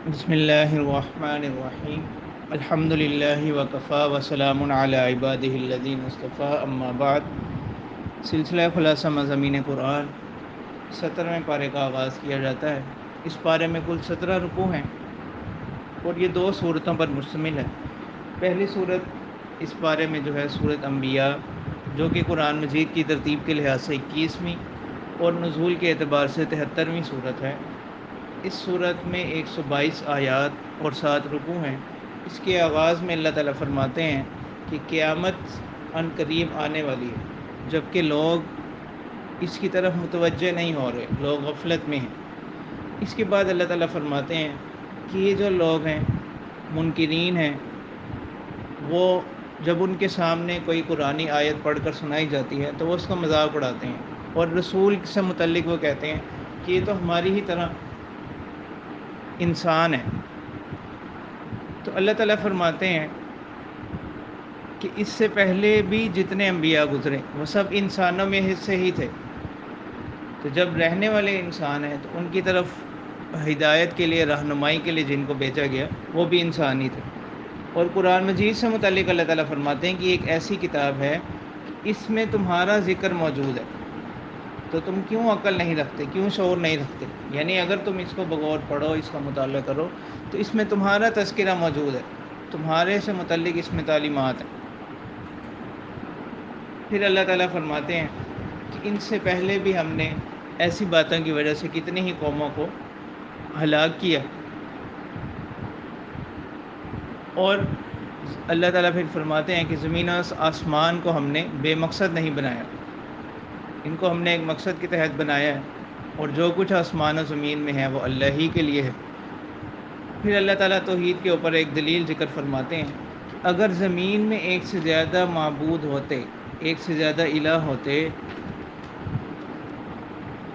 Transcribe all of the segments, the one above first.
بسم اللہ الرحمن الرحیم الحمد للہ وکفا وسلام علی عبادہ الذین اصطفیٰ اما بعد۔ سلسلہ خلاصہ مضامین قرآن 17ویں پارے کا آغاز کیا جاتا ہے۔ اس پارے میں کل 17 رکوع ہیں اور یہ 2 صورتوں پر مشتمل ہے۔ پہلی صورت اس پارے میں جو ہے سورۃ انبیاء، جو کہ قرآن مجید کی ترتیب کے لحاظ سے 21ویں اور نزول کے اعتبار سے 73ویں صورت ہے۔ اس صورت میں 122 آیات اور 7 رکوع ہیں۔ اس کے آغاز میں اللہ تعالیٰ فرماتے ہیں کہ قیامت عن قریب آنے والی ہے، جبکہ لوگ اس کی طرف متوجہ نہیں ہو رہے، لوگ غفلت میں ہیں۔ اس کے بعد اللہ تعالیٰ فرماتے ہیں کہ یہ جو لوگ ہیں، منکرین ہیں، وہ جب ان کے سامنے کوئی قرآنی آیت پڑھ کر سنائی جاتی ہے تو وہ اس کا مذاق اڑاتے ہیں، اور رسول سے متعلق وہ کہتے ہیں کہ یہ تو ہماری ہی طرح انسان ہے۔ تو اللہ تعالیٰ فرماتے ہیں کہ اس سے پہلے بھی جتنے انبیاء گزرے وہ سب انسانوں میں سے ہی تھے، تو جب رہنے والے انسان ہیں تو ان کی طرف ہدایت کے لیے، رہنمائی کے لیے جن کو بھیجا گیا وہ بھی انسان ہی تھے۔ اور قرآن مجید سے متعلق اللہ تعالیٰ فرماتے ہیں کہ ایک ایسی کتاب ہے اس میں تمہارا ذکر موجود ہے، تو تم کیوں عقل نہیں رکھتے، کیوں شعور نہیں رکھتے؟ یعنی اگر تم اس کو بغور پڑھو، اس کا مطالعہ کرو، تو اس میں تمہارا تذکرہ موجود ہے، تمہارے سے متعلق اس میں تعلیمات ہیں۔ پھر اللہ تعالیٰ فرماتے ہیں کہ ان سے پہلے بھی ہم نے ایسی باتوں کی وجہ سے کتنی ہی قوموں کو ہلاک کیا، اور اللہ تعالیٰ پھر فرماتے ہیں کہ زمین و آسمان کو ہم نے بے مقصد نہیں بنایا، ان کو ہم نے ایک مقصد کے تحت بنایا ہے، اور جو کچھ آسمان و زمین میں ہے وہ اللہ ہی کے لیے ہے۔ پھر اللہ تعالیٰ توحید کے اوپر ایک دلیل ذکر فرماتے ہیں کہ اگر زمین میں ایک سے زیادہ معبود ہوتے، ایک سے زیادہ الہ ہوتے،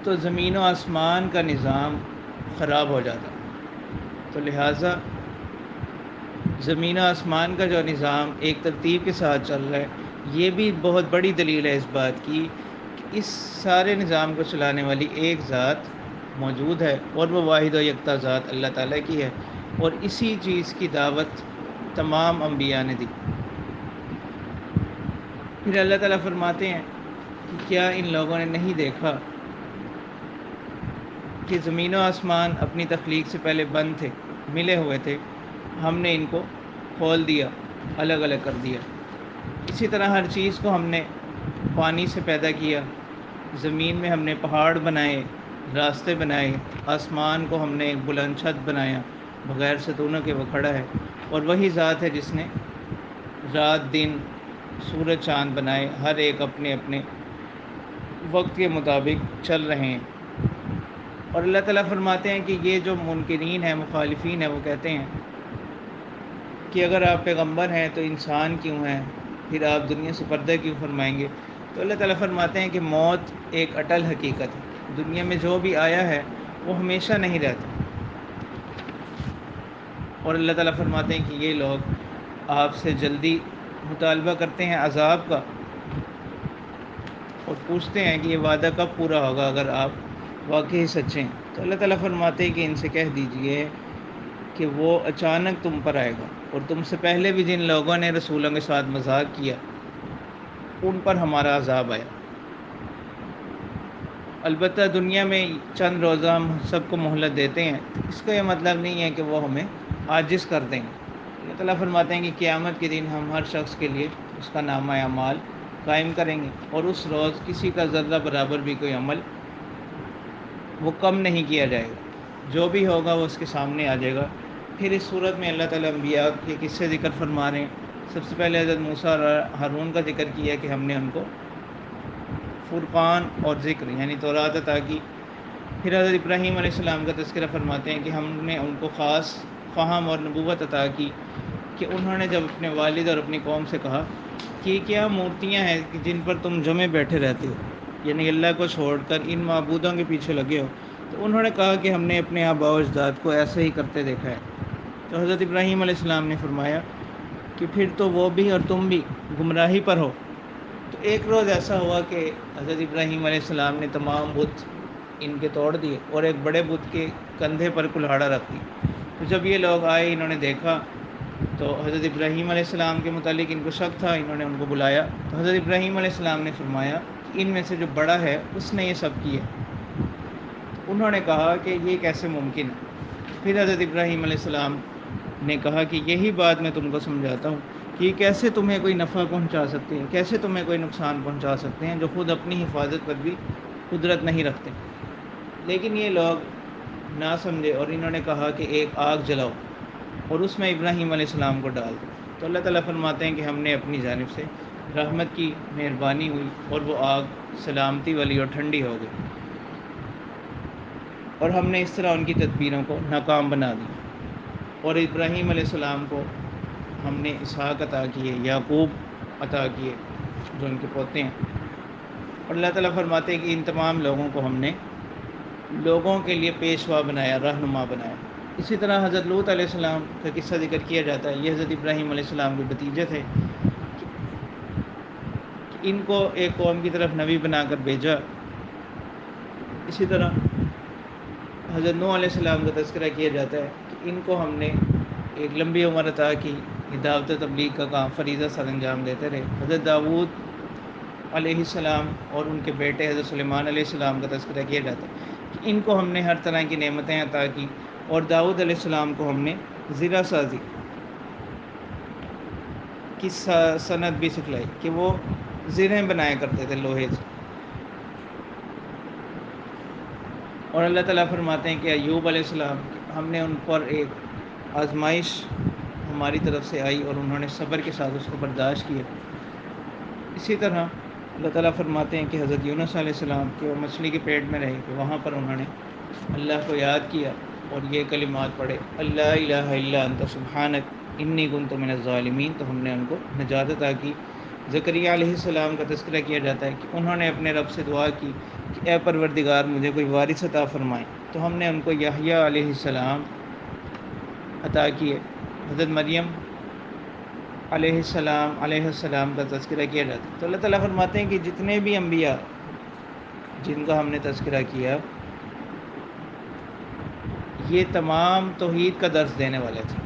تو زمین و آسمان کا نظام خراب ہو جاتا۔ تو لہٰذا زمین و آسمان کا جو نظام ایک ترتیب کے ساتھ چل رہا ہے، یہ بھی بہت بڑی دلیل ہے اس بات کی کہ اس سارے نظام کو چلانے والی ایک ذات موجود ہے، اور وہ واحد و یکتا ذات اللہ تعالیٰ کی ہے، اور اسی چیز کی دعوت تمام انبیاء نے دی۔ پھر اللہ تعالیٰ فرماتے ہیں کہ کیا ان لوگوں نے نہیں دیکھا کہ زمین و آسمان اپنی تخلیق سے پہلے بند تھے، ملے ہوئے تھے، ہم نے ان کو کھول دیا، الگ الگ کر دیا۔ اسی طرح ہر چیز کو ہم نے پانی سے پیدا کیا، زمین میں ہم نے پہاڑ بنائے، راستے بنائے، آسمان کو ہم نے ایک بلند چھت بنایا بغیر ستونوں کے وہ کھڑا ہے، اور وہی ذات ہے جس نے رات دن، سورج چاند بنائے، ہر ایک اپنے اپنے وقت کے مطابق چل رہے ہیں۔ اور اللہ تعالیٰ فرماتے ہیں کہ یہ جو منکرین ہیں، مخالفین ہیں، وہ کہتے ہیں کہ اگر آپ پیغمبر ہیں تو انسان کیوں ہیں، پھر آپ دنیا سے پردہ کیوں فرمائیں گے؟ تو اللہ تعالیٰ فرماتے ہیں کہ موت ایک اٹل حقیقت ہے، دنیا میں جو بھی آیا ہے وہ ہمیشہ نہیں رہتا۔ اور اللہ تعالیٰ فرماتے ہیں کہ یہ لوگ آپ سے جلدی مطالبہ کرتے ہیں عذاب کا، اور پوچھتے ہیں کہ یہ وعدہ کب پورا ہوگا اگر آپ واقعی سچے ہیں۔ تو اللہ تعالیٰ فرماتے ہیں کہ ان سے کہہ دیجئے کہ وہ اچانک تم پر آئے گا، اور تم سے پہلے بھی جن لوگوں نے رسولوں کے ساتھ مذاق کیا ان پر ہمارا عذاب آیا۔ البتہ دنیا میں چند روزہ ہم سب کو مہلت دیتے ہیں، اس کا یہ مطلب نہیں ہے کہ وہ ہمیں عاجز کر دیں گے۔ اللہ تعالیٰ فرماتے ہیں کہ قیامت کے دن ہم ہر شخص کے لیے اس کا نامہ اعمال قائم کریں گے، اور اس روز کسی کا ذرہ برابر بھی کوئی عمل وہ کم نہیں کیا جائے گا، جو بھی ہوگا وہ اس کے سامنے آ جائے گا۔ پھر اس صورت میں اللہ تعالیٰ انبیاء کے قصے ذکر فرما رہے ہیں۔ سب سے پہلے حضرت موسیٰ اور ہارون کا ذکر کیا کہ ہم نے ان کو فرقان اور ذکر یعنی تورات عطا کی۔ پھر حضرت ابراہیم علیہ السلام کا تذکرہ فرماتے ہیں کہ ہم نے ان کو خاص فہم اور نبوت عطا کی کہ انہوں نے جب اپنے والد اور اپنی قوم سے کہا کہ یہ کیا مورتیاں ہیں کہ جن پر تم جمے بیٹھے رہتے ہو، یعنی اللہ کو چھوڑ کر ان معبودوں کے پیچھے لگے ہو، تو انہوں نے کہا کہ ہم نے اپنے آباء و اجداد کو ایسے ہی کرتے دیکھا ہے۔ تو حضرت ابراہیم علیہ السلام نے فرمایا کہ پھر تو وہ بھی اور تم بھی گمراہی پر ہو۔ تو ایک روز ایسا ہوا کہ حضرت ابراہیم علیہ السلام نے تمام بت ان کے توڑ دیے، اور ایک بڑے بت کے کندھے پر کلہاڑا رکھ دی، تو جب یہ لوگ آئے، انہوں نے دیکھا تو حضرت ابراہیم علیہ السلام کے متعلق ان کو شک تھا، انہوں نے ان کو بلایا تو حضرت ابراہیم علیہ السلام نے فرمایا کہ ان میں سے جو بڑا ہے اس نے یہ سب کیا۔ انہوں نے کہا کہ یہ کیسے ممکن ہے؟ پھر حضرت ابراہیم علیہ السلام نے کہا کہ یہی بات میں تم کو سمجھاتا ہوں کہ یہ کیسے تمہیں کوئی نفع پہنچا سکتے ہیں، کیسے تمہیں کوئی نقصان پہنچا سکتے ہیں جو خود اپنی حفاظت پر بھی قدرت نہیں رکھتے۔ لیکن یہ لوگ نہ سمجھے اور انہوں نے کہا کہ ایک آگ جلاؤ اور اس میں ابراہیم علیہ السلام کو ڈال دو۔ تو اللہ تعالیٰ فرماتے ہیں کہ ہم نے اپنی جانب سے رحمت کی، مہربانی ہوئی اور وہ آگ سلامتی والی اور ٹھنڈی ہو گئی، اور ہم نے اس طرح ان کی تدبیروں کو ناکام بنا دیا۔ اور ابراہیم علیہ السلام کو ہم نے اسحاق عطا کیے، یعقوب عطا کیے جو ان کے پوتے ہیں۔ اور اللہ تعالیٰ فرماتے ہیں کہ ان تمام لوگوں کو ہم نے لوگوں کے لیے پیشوا بنایا، رہنما بنایا۔ اسی طرح حضرت لوط علیہ السلام کا قصہ ذکر کیا جاتا ہے، یہ حضرت ابراہیم علیہ السلام کے بھتیجے تھے۔ ان کو ایک قوم کی طرف نبی بنا کر بھیجا۔ اسی طرح حضرت نوح علیہ السلام کا تذکرہ کیا جاتا ہے کہ ان کو ہم نے ایک لمبی عمر عطا کی، دعوت تبلیغ کا کام فریضہ سر انجام دیتے رہے۔ حضرت داؤد علیہ السلام اور ان کے بیٹے حضرت سلیمان علیہ السلام کا تذکرہ کیا جاتا ہے کہ ان کو ہم نے ہر طرح کی نعمتیں عطا کی، اور داؤد علیہ السلام کو ہم نے زرہ سازی کی صنعت بھی سکھلائی کہ وہ زرہیں بنایا کرتے تھے لوہے سے۔ اور اللہ تعالیٰ فرماتے ہیں کہ ایوب علیہ السلام ہم نے ان پر ایک آزمائش ہماری طرف سے آئی اور انہوں نے صبر کے ساتھ اس کو برداشت کیا۔ اسی طرح اللہ تعالیٰ فرماتے ہیں کہ حضرت یونس علیہ السلام کہ وہ مچھلی کے پیٹ میں رہے کہ وہاں پر انہوں نے اللہ کو یاد کیا اور یہ کلمات پڑھے، اللہ الہ الا انت سبحانک انی کنت من الظالمین، تو ہم نے ان کو نجات عطا کی۔ زکریا علیہ السلام کا تذکرہ کیا جاتا ہے کہ انہوں نے اپنے رب سے دعا کی کہ اے پروردگار مجھے کوئی وارث عطا فرمائے، تو ہم نے ان کو یحییٰ علیہ السلام عطا کیے۔ حضرت مریم علیہ السلام کا تذکرہ کیا جاتا ہے۔ تو اللہ تعالیٰ فرماتے ہیں کہ جتنے بھی انبیاء جن کا ہم نے تذکرہ کیا یہ تمام توحید کا درس دینے والے تھے،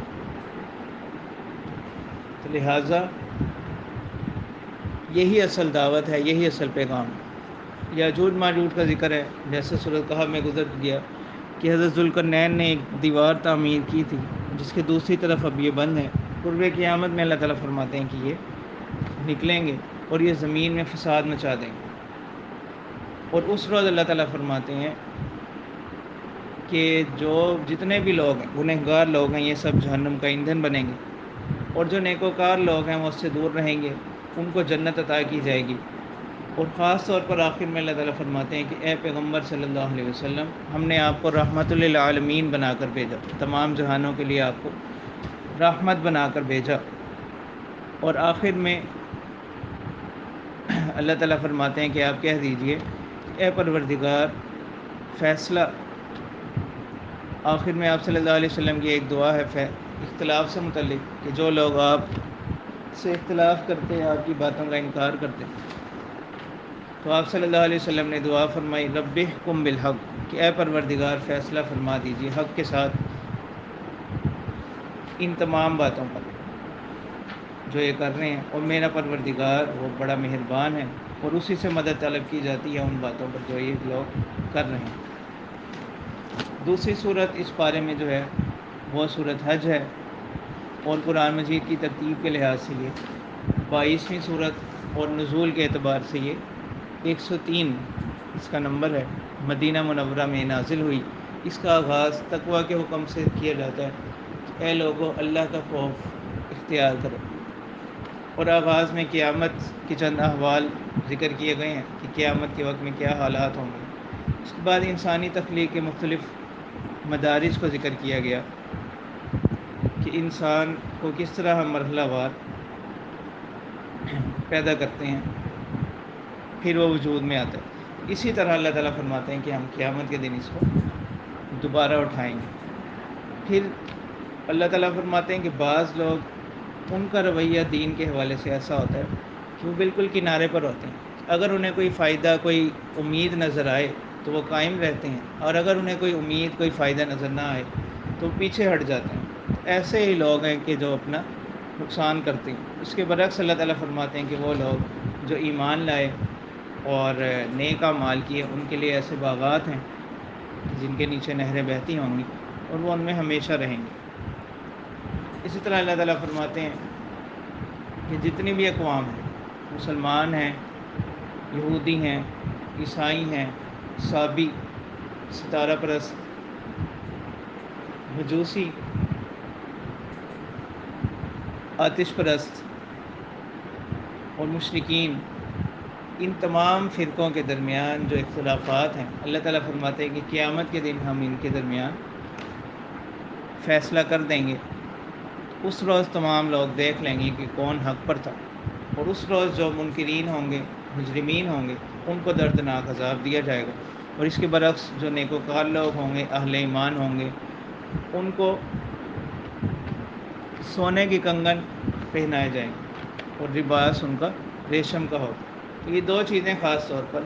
تو لہٰذا یہی اصل دعوت ہے، یہی اصل پیغام ہے۔ یاجوج ماجوج کا ذکر ہے، جیسے سورۃ کہف میں گزر گیا کہ حضرت ذوالقرنین نے ایک دیوار تعمیر کی تھی جس کے دوسری طرف اب یہ بند ہے۔ قرب قیامت میں اللہ تعالیٰ فرماتے ہیں کہ یہ نکلیں گے اور یہ زمین میں فساد مچا دیں گے، اور اس روز اللہ تعالیٰ فرماتے ہیں کہ جو جتنے بھی لوگ ہیں گنہگار لوگ ہیں یہ سب جہنم کا ایندھن بنیں گے، اور جو نیکوکار لوگ ہیں وہ اس سے دور رہیں گے، ان کو جنت عطا کی جائے گی۔ اور خاص طور پر آخر میں اللہ تعالیٰ فرماتے ہیں کہ اے پیغمبر صلی اللہ علیہ وسلم ہم نے آپ کو رحمت للعالمین بنا کر بھیجا، تمام جہانوں کے لیے آپ کو رحمت بنا کر بھیجا۔ اور آخر میں اللہ تعالیٰ فرماتے ہیں کہ آپ کہہ دیجئے اے پروردگار فیصلہ، آخر میں آپ صلی اللہ علیہ وسلم کی ایک دعا ہے اختلاف سے متعلق کہ جو لوگ آپ سے اختلاف کرتے ہیں، آپ کی باتوں کا انکار کرتے ہیں، تو آپ صلی اللہ علیہ وسلم نے دعا فرمائی رب احکم بالحق کہ اے پروردگار فیصلہ فرما دیجیے حق کے ساتھ ان تمام باتوں پر جو یہ کر رہے ہیں، اور میرا پروردگار وہ بڑا مہربان ہے اور اسی سے مدد طلب کی جاتی ہے ان باتوں پر جو یہ لوگ کر رہے ہیں۔ دوسری صورت اس بارے میں جو ہے وہ صورت حج ہے، اور قرآن مجید کی ترتیب کے لحاظ سے یہ 22ویں صورت اور نزول کے اعتبار سے یہ 103 اس کا نمبر ہے، مدینہ منورہ میں نازل ہوئی۔ اس کا آغاز تقویٰ کے حکم سے کیا جاتا ہے کہ اے لوگو اللہ کا خوف اختیار کرو، اور آغاز میں قیامت کے چند احوال ذکر کیے گئے ہیں کہ قیامت کے وقت میں کیا حالات ہوں گے۔ اس کے بعد انسانی تخلیق کے مختلف مدارج کو ذکر کیا گیا کہ انسان کو کس طرح ہم مرحلہ وار پیدا کرتے ہیں پھر وہ وجود میں آتا ہے۔ اسی طرح اللہ تعالیٰ فرماتے ہیں کہ ہم قیامت کے دن اس کو دوبارہ اٹھائیں گے۔ پھر اللہ تعالیٰ فرماتے ہیں کہ بعض لوگ ان کا رویہ دین کے حوالے سے ایسا ہوتا ہے کہ وہ بالکل کنارے پر ہوتے ہیں، اگر انہیں کوئی فائدہ کوئی امید نظر آئے تو وہ قائم رہتے ہیں، اور اگر انہیں کوئی امید کوئی فائدہ نظر نہ آئے تو پیچھے ہٹ جاتے ہیں. ایسے ہی لوگ ہیں کہ جو اپنا نقصان کرتے ہیں. اس کے برعکس اللہ تعالیٰ فرماتے ہیں کہ وہ لوگ جو ایمان لائے اور نیک اعمال کیے ان کے لیے ایسے باغات ہیں جن کے نیچے نہریں بہتی ہوں گی اور وہ ان میں ہمیشہ رہیں گے. اسی طرح اللہ تعالیٰ فرماتے ہیں کہ جتنی بھی اقوام ہیں، مسلمان ہیں، یہودی ہیں، عیسائی ہیں، صابی، ستارہ پرست، مجوسی، آتش پرست اور مشرکین، ان تمام فرقوں کے درمیان جو اختلافات ہیں، اللہ تعالیٰ فرماتے ہیں کہ قیامت کے دن ہم ان کے درمیان فیصلہ کر دیں گے. اس روز تمام لوگ دیکھ لیں گے کہ کون حق پر تھا، اور اس روز جو منکرین ہوں گے، مجرمین ہوں گے، ان کو دردناک عذاب دیا جائے گا. اور اس کے برعکس جو نیکوکار لوگ ہوں گے، اہل ایمان ہوں گے، ان کو سونے کی کنگن پہنائے جائیں گے اور لباس ان کا ریشم کا ہوگا. یہ دو چیزیں خاص طور پر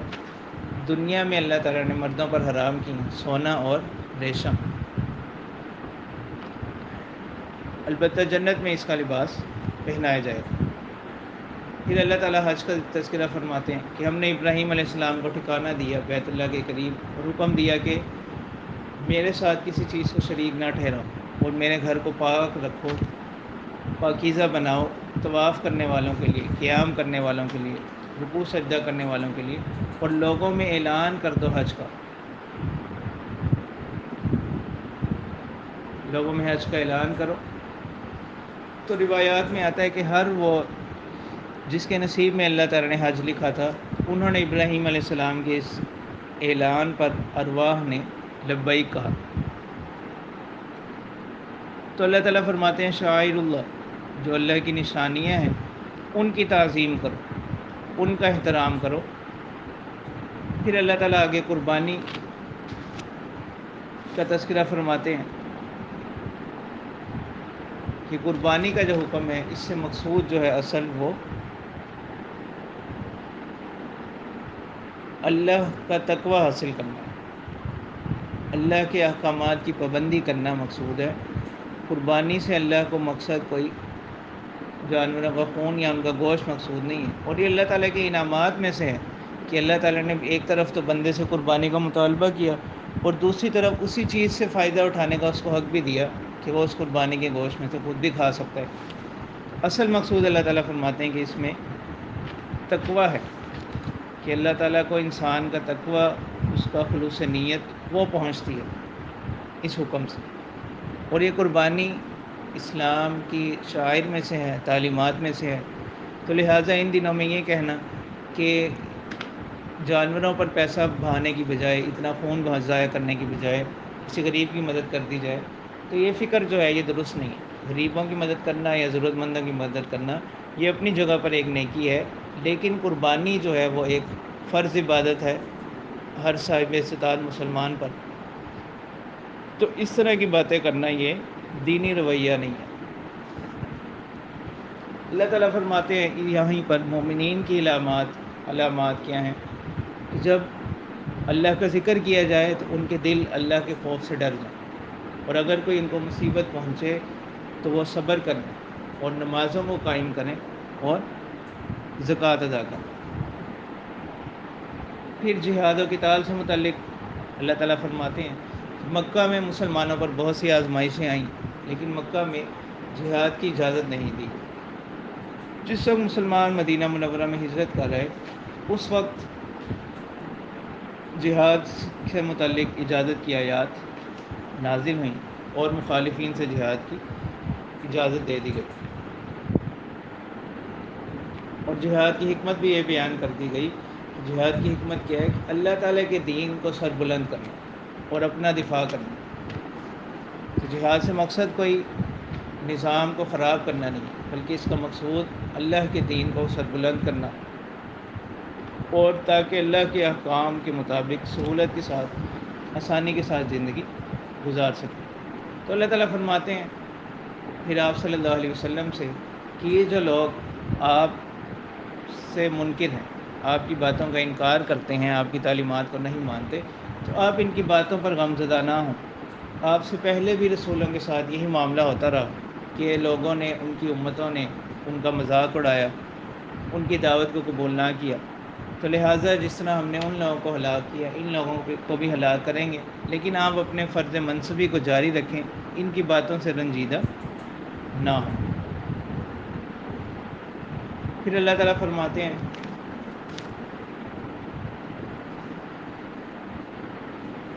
دنیا میں اللہ تعالیٰ نے مردوں پر حرام کی ہیں، سونا اور ریشم. البتہ جنت میں اس کا لباس پہنایا جائے گا. پھر اللہ تعالیٰ حج کا تذکرہ فرماتے ہیں کہ ہم نے ابراہیم علیہ السلام کو ٹھکانہ دیا بیت اللہ کے قریب، اور حکم دیا کہ میرے ساتھ کسی چیز کو شریک نہ ٹھہراؤ اور میرے گھر کو پاک رکھو، پاکیزہ بناؤ، طواف کرنے والوں کے لیے، قیام کرنے والوں کے لیے، رکوع سجدہ کرنے والوں کے لیے، اور لوگوں میں اعلان کر دو حج کا. لوگوں میں حج کا اعلان کرو. تو روایات میں آتا ہے کہ ہر وہ جس کے نصیب میں اللہ تعالیٰ نے حج لکھا تھا، انہوں نے ابراہیم علیہ السلام کے اس اعلان پر ارواح نے لبیک کہا. تو اللہ تعالیٰ فرماتے ہیں شعائر اللہ، جو اللہ کی نشانیاں ہیں ان کی تعظیم کرو، ان کا احترام کرو. پھر اللہ تعالیٰ آگے قربانی کا تذکرہ فرماتے ہیں کہ قربانی کا جو حکم ہے، اس سے مقصود جو ہے اصل وہ اللہ کا تقوی حاصل کرنا ہے، اللہ کے احکامات کی پابندی کرنا مقصود ہے. قربانی سے اللہ کو مقصد کوئی جانوروں کا خون یا ان کا گوشت مقصود نہیں ہے. اور یہ اللہ تعالیٰ کے انعامات میں سے ہے کہ اللہ تعالیٰ نے ایک طرف تو بندے سے قربانی کا مطالبہ کیا، اور دوسری طرف اسی چیز سے فائدہ اٹھانے کا اس کو حق بھی دیا کہ وہ اس قربانی کے گوشت میں سے خود بھی کھا سکتا ہے. اصل مقصود اللہ تعالیٰ فرماتے ہیں کہ اس میں تقوی ہے، کہ اللہ تعالیٰ کو انسان کا تقوی، اس کا خلوص نیت وہ پہنچتی ہے اس حکم سے. اور یہ قربانی اسلام کی شعائر میں سے ہے، تعلیمات میں سے ہے. تو لہٰذا ان دنوں میں یہ کہنا کہ جانوروں پر پیسہ بہانے کی بجائے، اتنا خون ضائع کرنے کی بجائے کسی غریب کی مدد کر دی جائے، تو یہ فکر جو ہے یہ درست نہیں ہے. غریبوں کی مدد کرنا یا ضرورت مندوں کی مدد کرنا یہ اپنی جگہ پر ایک نیکی ہے، لیکن قربانی جو ہے وہ ایک فرض عبادت ہے ہر صاحب استطاعت مسلمان پر. تو اس طرح کی باتیں کرنا یہ دینی رویہ نہیں ہے. اللہ تعالیٰ فرماتے ہیں کہ یہیں پر مومنین کی علامات کیا ہیں، کہ جب اللہ کا ذکر کیا جائے تو ان کے دل اللہ کے خوف سے ڈر جائیں، اور اگر کوئی ان کو مصیبت پہنچے تو وہ صبر کریں اور نمازوں کو قائم کریں اور زکوٰۃ ادا کریں. پھر جہاد و قتال سے متعلق اللہ تعالیٰ فرماتے ہیں کہ مکہ میں مسلمانوں پر بہت سی آزمائشیں آئیں، لیکن مکہ میں جہاد کی اجازت نہیں دی. جس وقت مسلمان مدینہ منورہ میں ہجرت کر رہے، اس وقت جہاد سے متعلق اجازت کی آیات نازل ہوئیں اور مخالفین سے جہاد کی اجازت دے دی گئی. اور جہاد کی حکمت بھی یہ بیان کر دی گئی کہ جہاد کی حکمت کیا ہے کہ اللہ تعالیٰ کے دین کو سر بلند کرنا اور اپنا دفاع کرنا. تو جہاد سے مقصد کوئی نظام کو خراب کرنا نہیں، بلکہ اس کا مقصود اللہ کے دین کو سر بلند کرنا، اور تاکہ اللہ کے احکام کے مطابق سہولت کے ساتھ، آسانی کے ساتھ زندگی گزار سکیں. تو اللہ تعالیٰ فرماتے ہیں پھر آپ صلی اللہ علیہ وسلم سے کہ یہ جو لوگ آپ سے منکر ہیں، آپ کی باتوں کا انکار کرتے ہیں، آپ کی تعلیمات کو نہیں مانتے، تو آپ ان کی باتوں پر غمزدہ نہ ہوں، آپ سے پہلے بھی رسولوں کے ساتھ یہی معاملہ ہوتا رہا کہ لوگوں نے، ان کی امتوں نے ان کا مذاق اڑایا، ان کی دعوت کو قبول نہ کیا، تو لہٰذا جس طرح ہم نے ان لوگوں کو ہلاک کیا، ان لوگوں کو بھی ہلاک کریں گے، لیکن آپ اپنے فرض منصبی کو جاری رکھیں، ان کی باتوں سے رنجیدہ نہ ہوں۔ پھر اللہ تعالیٰ فرماتے ہیں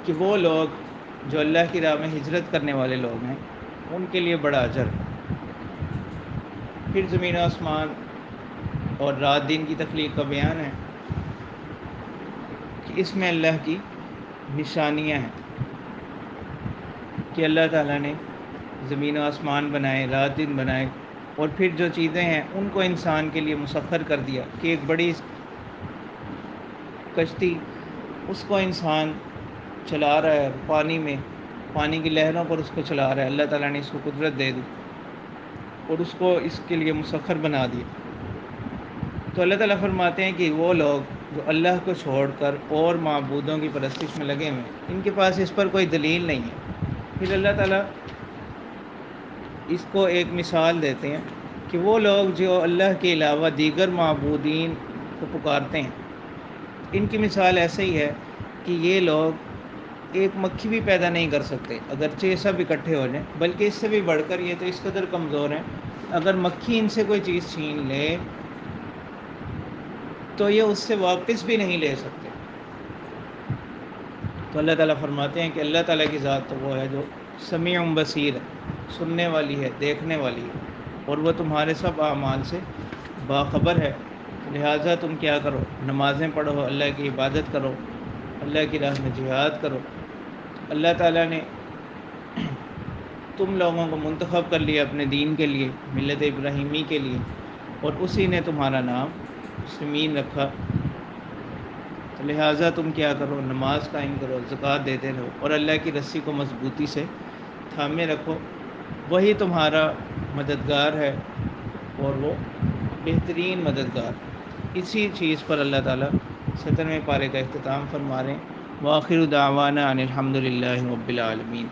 کہ وہ لوگ جو اللہ کی راہ میں ہجرت کرنے والے لوگ ہیں ان کے لیے بڑا اجر ہے۔ پھر زمین و آسمان اور رات دن کی تخلیق کا بیان ہے کہ اس میں اللہ کی نشانیاں ہیں کہ اللہ تعالیٰ نے زمین و آسمان بنائے، رات دن بنائے، اور پھر جو چیزیں ہیں ان کو انسان کے لیے مسخر کر دیا کہ ایک بڑی کشتی، اس کو انسان چلا رہا ہے پانی میں، پانی کی لہروں پر اس کو چلا رہا ہے، اللہ تعالیٰ نے اس کو قدرت دے دی اور اس کو اس کے لیے مسخر بنا دیا۔ تو اللہ تعالیٰ فرماتے ہیں کہ وہ لوگ جو اللہ کو چھوڑ کر اور معبودوں کی پرستش میں لگے ہوئے ہیں، ان کے پاس اس پر کوئی دلیل نہیں ہے۔ پھر اللہ تعالیٰ اس کو ایک مثال دیتے ہیں کہ وہ لوگ جو اللہ کے علاوہ دیگر معبودین کو پکارتے ہیں، ان کی مثال ایسے ہی ہے کہ یہ لوگ ایک مکھی بھی پیدا نہیں کر سکتے اگرچہ سب اکٹھے ہو جائیں، بلکہ اس سے بھی بڑھ کر یہ تو اس قدر کمزور ہیں، اگر مکھی ان سے کوئی چیز چھین لے تو یہ اس سے واپس بھی نہیں لے سکتے۔ تو اللہ تعالیٰ فرماتے ہیں کہ اللہ تعالیٰ کی ذات تو وہ ہے جو سمیع بصیر ہے، سننے والی ہے، دیکھنے والی ہے، اور وہ تمہارے سب اعمال سے باخبر ہے۔ لہٰذا تم کیا کرو، نمازیں پڑھو، اللہ کی عبادت کرو، اللہ کی راہ میں جہاد کرو۔ اللہ تعالیٰ نے تم لوگوں کو منتخب کر لیا اپنے دین کے لیے، ملت ابراہیمی کے لیے، اور اسی نے تمہارا نام مسلمین رکھا۔ تو لہٰذا تم کیا کرو، نماز قائم کرو، زکوٰۃ دیتے رہو، اور اللہ کی رسی کو مضبوطی سے تھامے رکھو، وہی تمہارا مددگار ہے اور وہ بہترین مددگار۔ اسی چیز پر اللہ تعالیٰ 17ویں پارے کا اختتام فرما رہے ہیں۔ وآخر دعوانا ان الحمد للہ رب العالمین۔